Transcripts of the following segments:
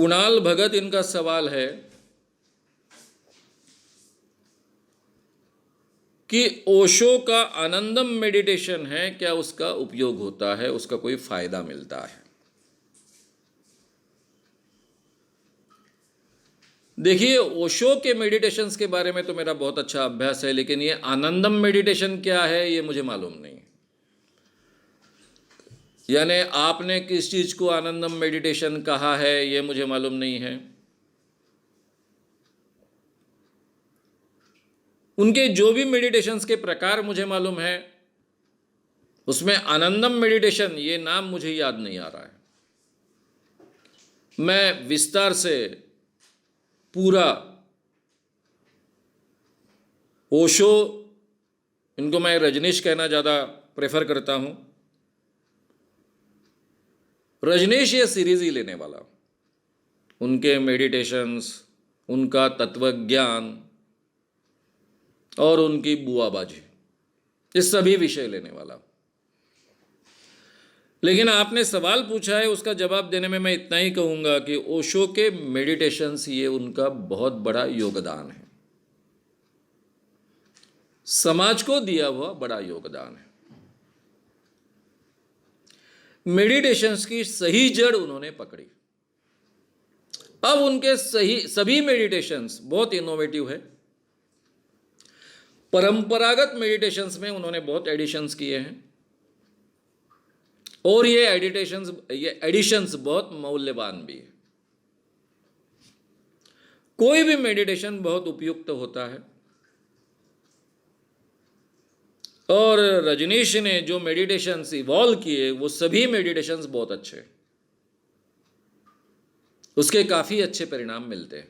कुणाल भगत, इनका सवाल है कि ओशो का आनंदम मेडिटेशन है, क्या उसका उपयोग होता है, उसका कोई फायदा मिलता है? देखिए, ओशो के मेडिटेशंस के बारे में तो मेरा बहुत अच्छा अभ्यास है, लेकिन ये आनंदम मेडिटेशन क्या है ये मुझे मालूम नहीं। यानी आपने किस चीज को आनंदम मेडिटेशन कहा है ये मुझे मालूम नहीं है। उनके जो भी मेडिटेशंस के प्रकार मुझे मालूम है, उसमें आनंदम मेडिटेशन ये नाम मुझे याद नहीं आ रहा है। मैं विस्तार से पूरा ओशो, इनको मैं रजनीश कहना ज़्यादा प्रेफर करता हूँ, रजनीश ये सीरीज ही लेने वाला। उनके मेडिटेशंस, उनका तत्वज्ञान और उनकी बुआबाजी, ये सभी विषय लेने वाला। लेकिन आपने सवाल पूछा है, उसका जवाब देने में मैं इतना ही कहूँगा कि ओशो के मेडिटेशंस ये उनका बहुत बड़ा योगदान है, समाज को दिया हुआ बड़ा योगदान है। मेडिटेशंस की सही जड़ उन्होंने पकड़ी। अब उनके सभी मेडिटेशंस बहुत इनोवेटिव है। परंपरागत मेडिटेशंस में उन्होंने बहुत एडिशंस किए हैं और ये एडिशंस बहुत मौल्यवान भी है। कोई भी मेडिटेशन बहुत उपयुक्त होता है और रजनीश ने जो मेडिटेशंस इवॉल्व किए वो सभी मेडिटेशंस बहुत अच्छे हैं, उसके काफ़ी अच्छे परिणाम मिलते हैं।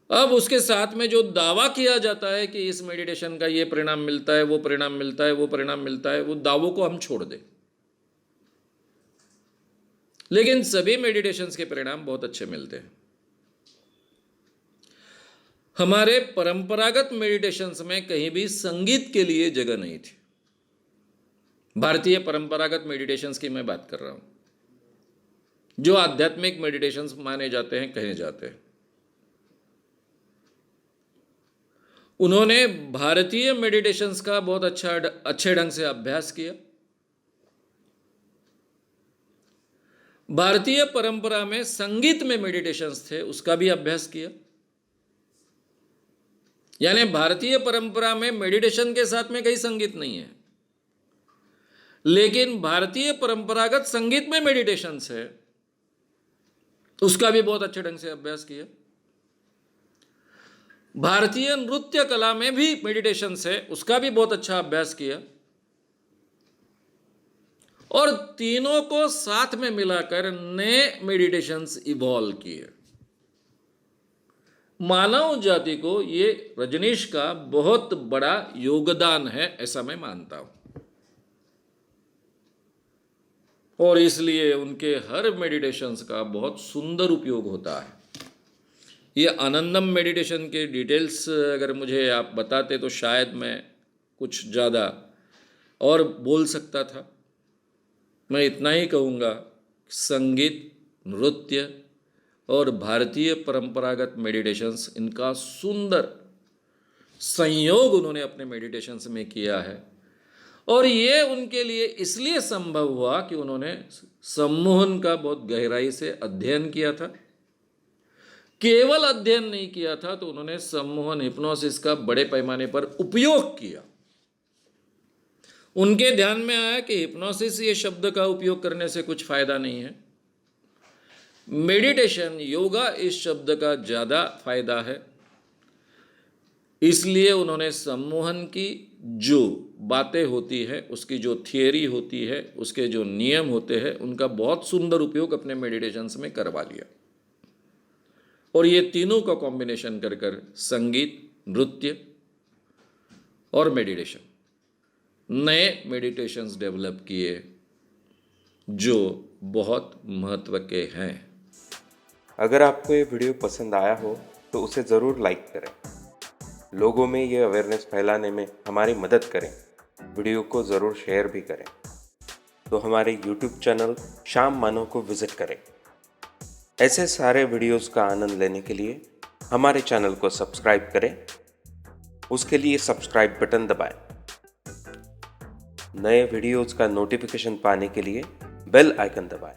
अब उसके साथ में जो दावा किया जाता है कि इस मेडिटेशन का ये परिणाम मिलता है, वो परिणाम मिलता है, वो परिणाम मिलता है, वो दावों को हम छोड़ दें। लेकिन सभी मेडिटेशंस के परिणाम बहुत अच्छे मिलते हैं। हमारे परंपरागत मेडिटेशंस में कहीं भी संगीत के लिए जगह नहीं थी। भारतीय परंपरागत मेडिटेशंस की मैं बात कर रहा हूं, जो आध्यात्मिक मेडिटेशंस माने जाते हैं, कहे जाते हैं। उन्होंने भारतीय मेडिटेशंस का बहुत अच्छे ढंग से अभ्यास किया। भारतीय परंपरा में संगीत में मेडिटेशंस थे, उसका भी अभ्यास किया। यानी भारतीय परंपरा में मेडिटेशन के साथ में कहीं संगीत नहीं है, लेकिन भारतीय परंपरागत संगीत में मेडिटेशंस है, उसका भी बहुत अच्छे ढंग से अभ्यास किया। भारतीय नृत्य कला में भी मेडिटेशंस है, उसका भी बहुत अच्छा अभ्यास किया। और तीनों को साथ में मिलाकर नए मेडिटेशंस इवॉल्व किए। मानव जाति को ये रजनीश का बहुत बड़ा योगदान है, ऐसा मैं मानता हूं। और इसलिए उनके हर मेडिटेशंस का बहुत सुंदर उपयोग होता है। ये आनंदम मेडिटेशन के डिटेल्स अगर मुझे आप बताते तो शायद मैं कुछ ज़्यादा और बोल सकता था। मैं इतना ही कहूँगा, संगीत, नृत्य और भारतीय परंपरागत मेडिटेशंस, इनका सुंदर संयोग उन्होंने अपने मेडिटेशंस में किया है। और ये उनके लिए इसलिए संभव हुआ कि उन्होंने सम्मोहन का बहुत गहराई से अध्ययन किया था। केवल अध्ययन नहीं किया था, तो उन्होंने सम्मोहन, हिप्नोसिस का बड़े पैमाने पर उपयोग किया। उनके ध्यान में आया कि हिप्नोसिस ये शब्द का उपयोग करने से कुछ फायदा नहीं है, मेडिटेशन, योगा इस शब्द का ज़्यादा फायदा है। इसलिए उन्होंने सम्मोहन की जो बातें होती है, उसकी जो थियरी होती है, उसके जो नियम होते हैं, उनका बहुत सुंदर उपयोग अपने मेडिटेशंस में करवा लिया। और ये तीनों का कॉम्बिनेशन कर कर संगीत, नृत्य और मेडिटेशन, नए मेडिटेशंस डेवलप किए जो बहुत महत्व के हैं। अगर आपको ये वीडियो पसंद आया हो तो उसे ज़रूर लाइक करें, लोगों में ये अवेयरनेस फैलाने में हमारी मदद करें। वीडियो को ज़रूर शेयर भी करें। तो हमारे YouTube चैनल श्याम मानव को विज़िट करें ऐसे सारे वीडियोस का आनंद लेने के लिए हमारे चैनल को सब्सक्राइब करें। उसके लिए सब्सक्राइब बटन दबाएं। नए वीडियोस का नोटिफिकेशन पाने के लिए बेल आइकन दबाएं।